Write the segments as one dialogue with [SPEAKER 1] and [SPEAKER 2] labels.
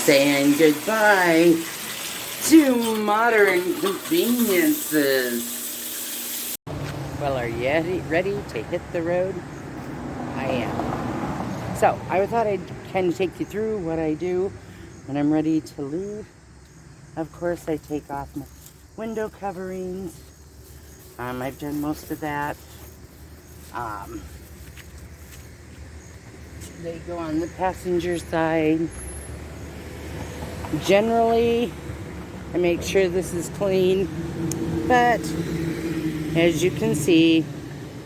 [SPEAKER 1] saying goodbye to modern conveniences. Well, are you ready to hit the road? I am. So, I thought I'd kind of take you through what I do when I'm ready to leave. Of course, I take off my window coverings. I've done most of that. They go on the passenger side. Generally, I make sure this is clean, but as you can see,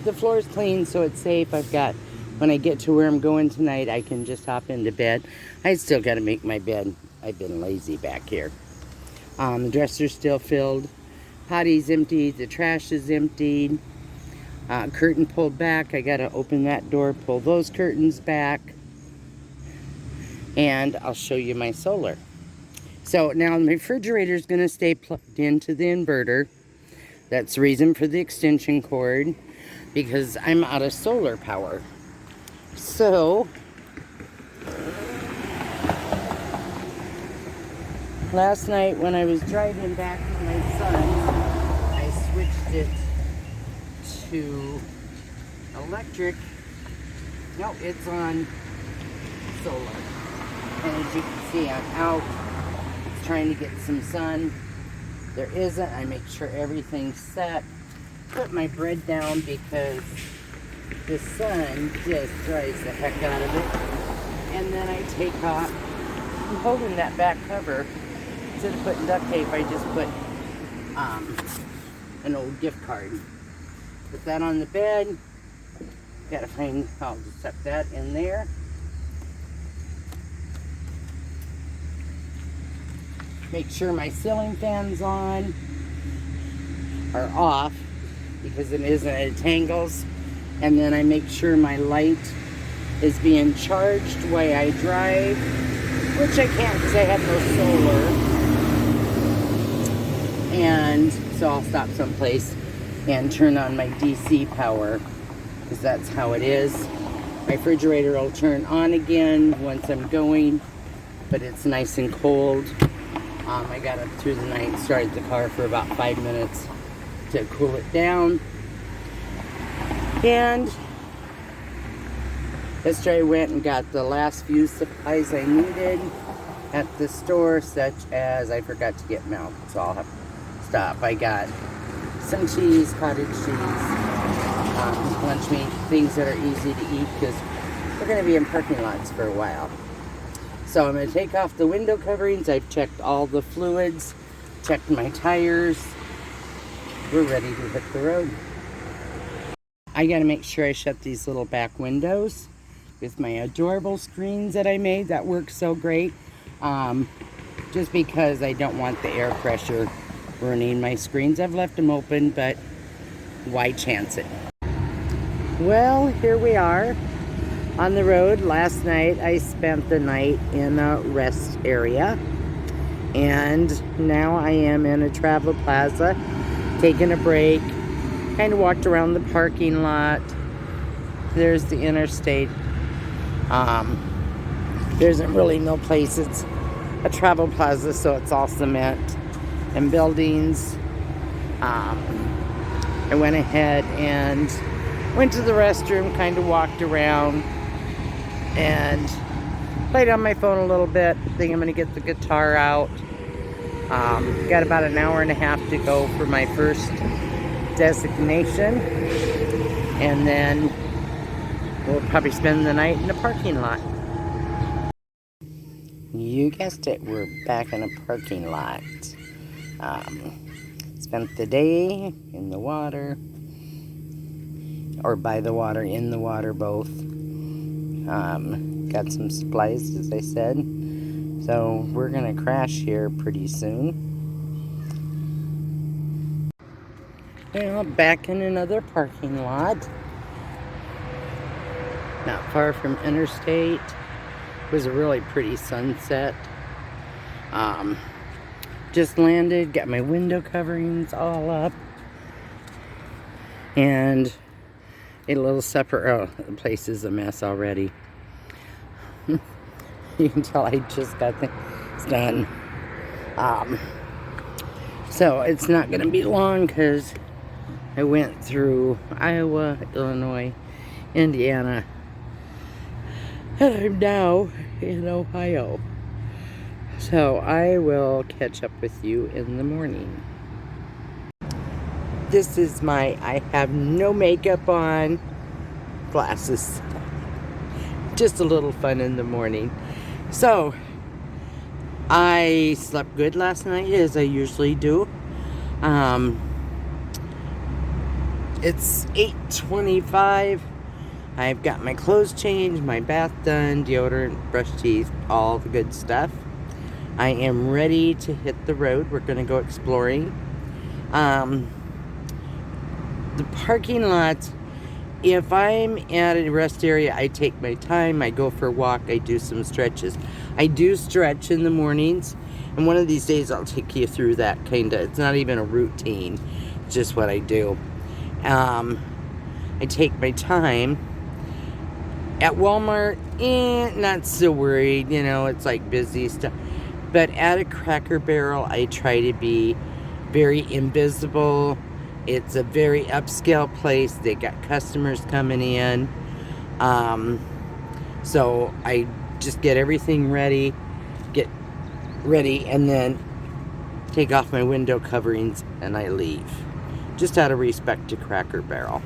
[SPEAKER 1] the floor is clean, so it's safe. When I get to where I'm going tonight, I can just hop into bed. I still got to make my bed. I've been lazy back here. The dresser's still filled. Potty's empty. The trash is emptied. Curtain pulled back. I got to open that door, pull those curtains back. And I'll show you my solar. So now the refrigerator is going to stay plugged into the inverter. That's the reason for the extension cord, because I'm out of solar power. So last night when I was driving back with my son, I switched it to electric. No, it's on solar. And as you can see, I'm out. It's trying to get some sun. There isn't. I make sure everything's set. Put my bread down because the sun just dries the heck out of it. And then I take off. I'm holding that back cover. Instead of putting duct tape, I just put an old gift card. Put that on the bed. Gotta find, I'll just tuck that in there. Make sure my ceiling fan's on, or off, because it isn't, it tangles. And then I make sure my light is being charged while I drive, which I can't because I have no solar. And so I'll stop someplace and turn on my DC power, because that's how it is. My refrigerator will turn on again once I'm going, but it's nice and cold. I got up through the night, started the car for about 5 minutes to cool it down. And yesterday I went and got the last few supplies I needed at the store, such as I forgot to get milk, so I'll have to stop. I got some cheese, cottage cheese, lunch meat, things that are easy to eat because we're going to be in parking lots for a while. So I'm going to take off the window coverings. I've checked all the fluids, checked my tires. We're ready to hit the road. I got to make sure I shut these little back windows with my adorable screens that I made that work so great. Just because I don't want the air pressure ruining my screens. I've left them open, but why chance it? Well, here we are on the road. Last night I spent the night in a rest area, and now I am in a travel plaza taking a break. Kind of walked around the parking lot. There's the interstate. There isn't really no place. It's a travel plaza, so it's all cement and buildings. I went ahead and went to the restroom, kind of walked around, and played on my phone a little bit. Think I'm going to get the guitar out. Got about an hour and a half to go for my first destination, and then we'll probably spend the night in the parking lot. You guessed it, we're back in a parking lot. Spent the day in the water, or by the water, in the water, both. Got some supplies, as I said. So we're gonna crash here pretty soon. Well, back in another parking lot. Not far from interstate. It was a really pretty sunset. Just landed, got my window coverings all up. And a little supper. Oh, the place is a mess already. You can tell I just got It's done. So it's not going to be long because I went through Iowa, Illinois, Indiana, and I'm now in Ohio. So I will catch up with you in the morning. This is my I have no makeup on glasses. Just a little fun in the morning. So I slept good last night, as I usually do. It's 8:25. I've got my clothes changed, my bath done, deodorant, brush teeth, all the good stuff. I am ready to hit the road. We're going to go exploring. The parking lot, if I'm at a rest area, I take my time. I go for a walk. I do some stretches. I do stretch in the mornings. And one of these days, I'll take you through that kind of. It's not even a routine. It's just what I do. I take my time. At Walmart, not so worried. You know, it's like busy stuff. But at a Cracker Barrel, I try to be very invisible. It's a very upscale place. They got customers coming in. So I just get everything ready, and then take off my window coverings and I leave. Just out of respect to Cracker Barrel.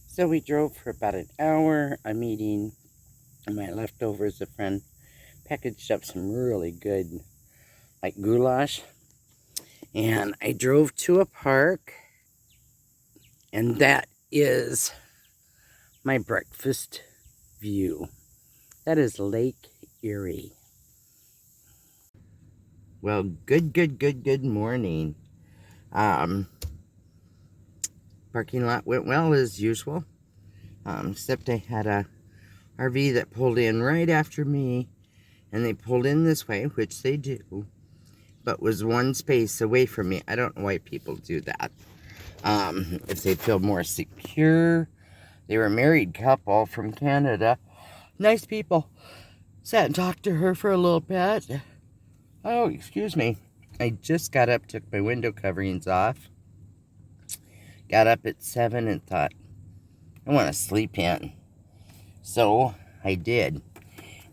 [SPEAKER 1] So we drove for about an hour. I'm eating my leftovers. A friend packaged up some really good, like, goulash. And I drove to a park, and that is my breakfast view. That is Lake Erie. Well, good morning. Parking lot went well as usual. Except I had a RV that pulled in right after me, and they pulled in this way, which they do, but was one space away from me. I don't know why people do that. If they feel more secure. They were a married couple from Canada. Nice people. Sat and talked to her for a little bit. Oh, excuse me. I just got up, took my window coverings off. Got up at 7 and thought, I want to sleep in. So I did.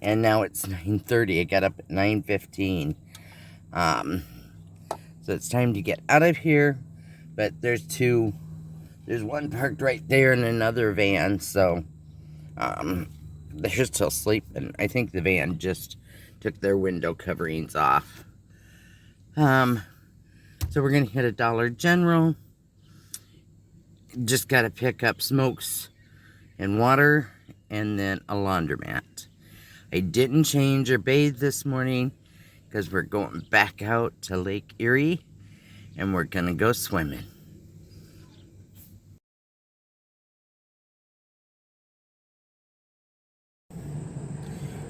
[SPEAKER 1] And now it's 9:30. I got up at 9:15. So it's time to get out of here. But there's one parked right there and another van. So they're still sleeping. I think the van just took their window coverings off. So we're going to hit a Dollar General. Just got to pick up smokes and water and then a laundromat. I didn't change or bathe this morning because we're going back out to Lake Erie and we're going to go swimming.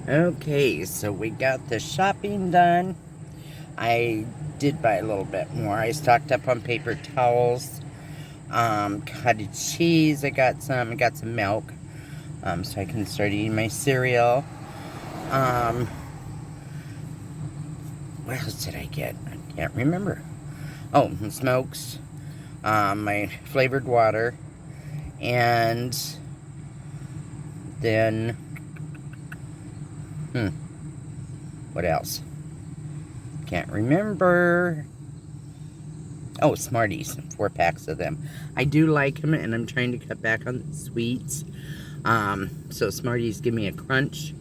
[SPEAKER 1] Okay, so we got the shopping done. I did buy a little bit more. I stocked up on paper towels, cottage cheese. I got some milk, so I can start eating my cereal. What else did I get? I can't remember. Oh, smokes, my flavored water, and then, what else? Can't remember. Oh, Smarties, 4 packs of them. I do like them, and I'm trying to cut back on the sweets. So Smarties give me a crunch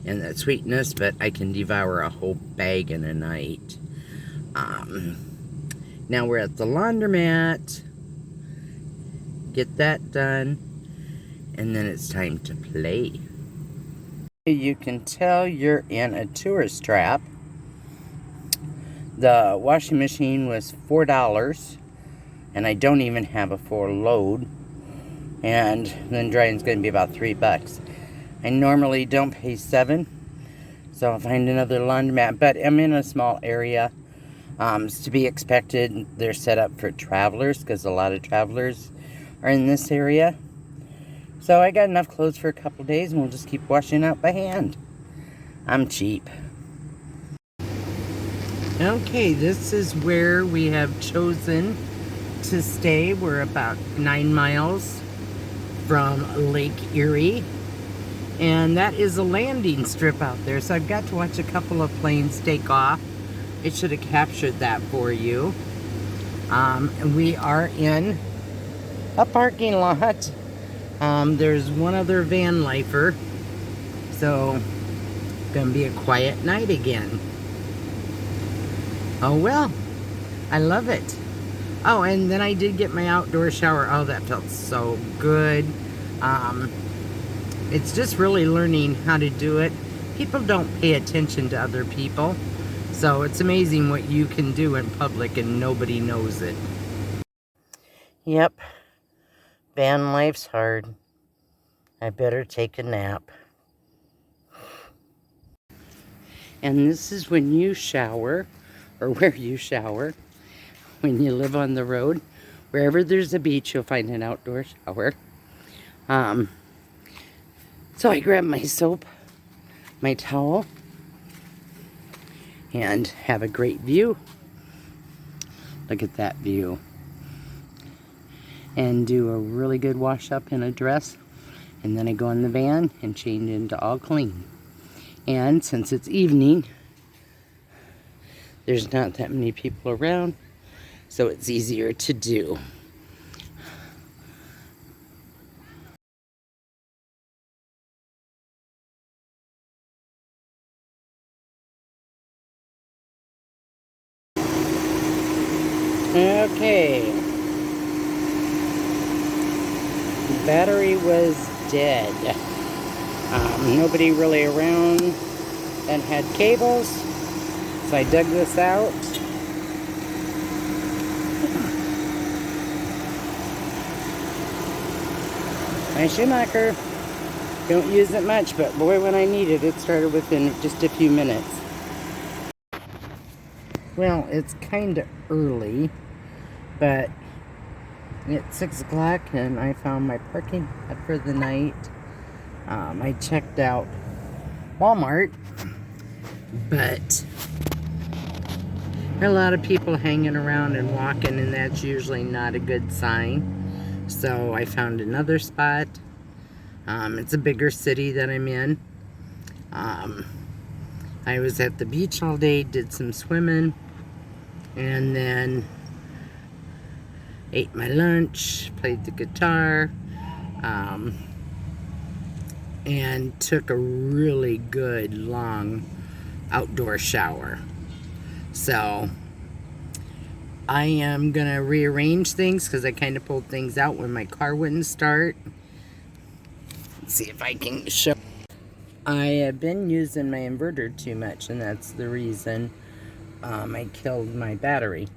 [SPEAKER 1] and that sweetness, but I can devour a whole bag in a night. Now we're at the laundromat. Get that done, and then it's time to play. You can tell you're in a tourist trap. The washing machine was $4, and I don't even have a full load. And then drying's going to be about $3. I normally don't pay $7, so I'll find another laundromat. But I'm in a small area. It's to be expected. They're set up for travelers because a lot of travelers are in this area. So I got enough clothes for a couple days, and we'll just keep washing out by hand. I'm cheap. Okay, this is where we have chosen to stay. We're about 9 miles from Lake Erie, and that is a landing strip out there, so I've got to watch a couple of planes take off. It should have captured that for you. And we are in a parking lot. There's one other van lifer, so gonna be a quiet night again. Oh well, I love it. Oh, and then I did get my outdoor shower. Oh, that felt so good. It's just really learning how to do it. People don't pay attention to other people, so it's amazing what you can do in public and nobody knows it. Yep, van life's hard. I better take a nap. And this is when you shower, or where you shower, when you live on the road. Wherever there's a beach, you'll find an outdoor shower. So I grab my soap, my towel, and have a great view. Look at that view. And do a really good wash up in a dress. And then I go in the van and change into all clean. And since it's evening, there's not that many people around, so it's easier to do. Okay. The battery was dead. Nobody really around and had cables, so I dug this out. My Schumacher. Don't use it much, but boy, when I need it, it started within just a few minutes. Well, it's kind of early, but it's 6 o'clock and I found my parking lot for the night. I checked out Walmart, but there are a lot of people hanging around and walking, and that's usually not a good sign. So I found another spot. It's a bigger city that I'm in. I was at the beach all day, did some swimming, and then ate my lunch, played the guitar, and took a really good long outdoor shower. So I am gonna rearrange things because I kind of pulled things out when my car wouldn't start. Let's see if I can show. I have been using my inverter too much, and that's the reason I killed my battery.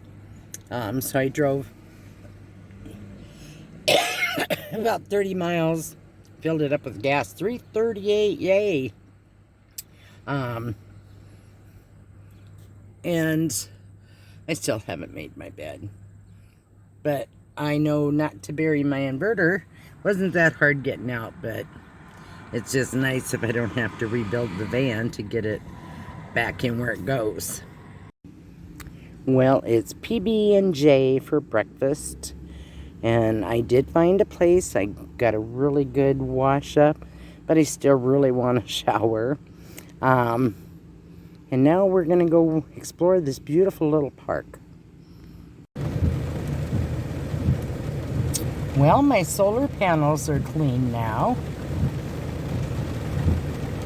[SPEAKER 1] So I drove about 30 miles, filled it up with gas, 338, yay. And I still haven't made my bed. But I know not to bury my inverter. Wasn't that hard getting out, but it's just nice if I don't have to rebuild the van to get it back in where it goes. Well, it's PB&J for breakfast. And I did find a place. I got a really good wash up, but I still really want to shower. And now we're going to go explore this beautiful little park. Well, my solar panels are clean now.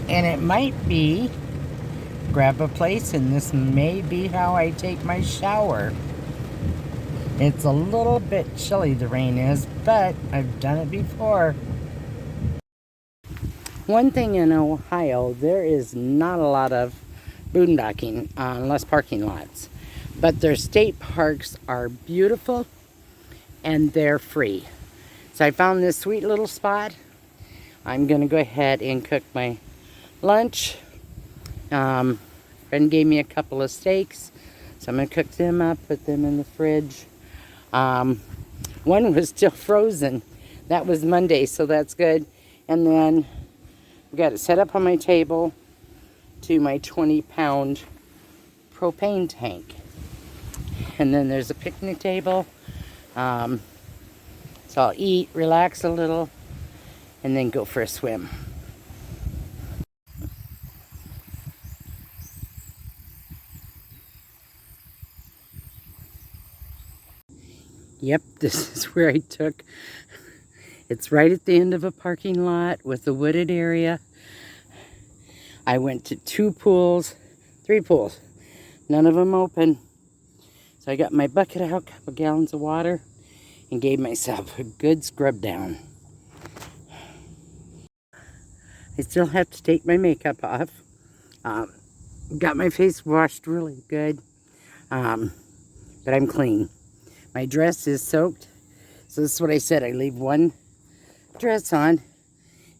[SPEAKER 1] And it might be, grab a place, and this may be how I take my shower. It's a little bit chilly, the rain is, but I've done it before. One thing in Ohio, there is not a lot of boondocking unless parking lots. But their state parks are beautiful and they're free. So I found this sweet little spot. I'm going to go ahead and cook my lunch. Friend gave me a couple of steaks, so I'm going to cook them up, put them in the fridge. One was still frozen. That was Monday, so that's good. And then I've got it set up on my table to my 20-pound propane tank. And then there's a picnic table. So I'll eat, relax a little, and then go for a swim. Yep, this is where I took. It's right at the end of a parking lot with a wooded area. I went to 3 pools, none of them open. So I got my bucket out, a couple gallons of water, and gave myself a good scrub down. I still have to take my makeup off. Got my face washed really good, but I'm clean. My dress is soaked, so this is what I said. I leave one dress on,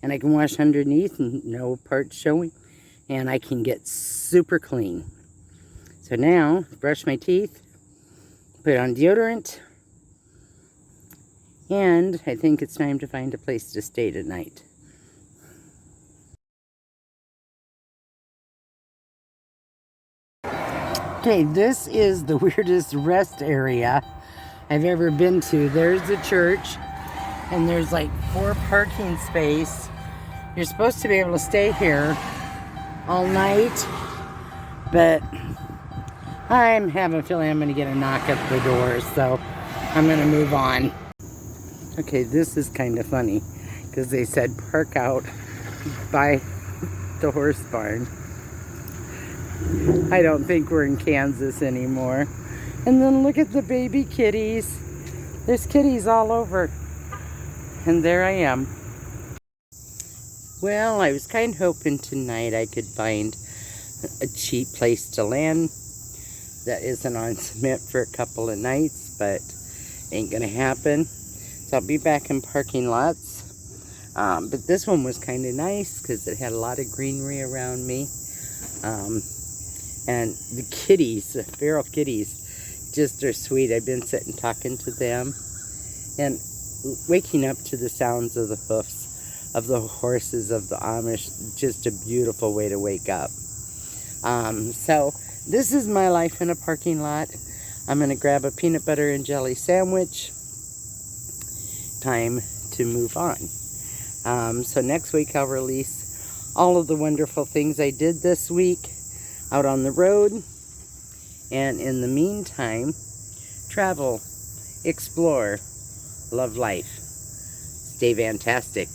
[SPEAKER 1] and I can wash underneath and no parts showing, and I can get super clean. So now, brush my teeth, put on deodorant, and I think it's time to find a place to stay tonight. Okay, this is the weirdest rest area I've ever been to. There's a church, and there's like 4 parking spaces. You're supposed to be able to stay here all night, but I'm having a feeling I'm going to get a knock at the door, so I'm going to move on. Okay, this is kind of funny, because they said park out by the horse barn. I don't think we're in Kansas anymore. And then look at the baby kitties. There's kitties all over. And there I am. Well, I was kind of hoping tonight I could find a cheap place to land that isn't on cement for a couple of nights, but ain't gonna happen. So I'll be back in parking lots. But this one was kind of nice because it had a lot of greenery around me. And the kitties, the feral kitties, just are sweet. I've been sitting talking to them and waking up to the sounds of the hoofs of the horses of the Amish. Just a beautiful way to wake up. So this is my life in a parking lot. I'm going to grab a peanut butter and jelly sandwich. Time to move on. So next week I'll release all of the wonderful things I did this week out on the road. And in the meantime, travel, explore, love life. Stay fantastic.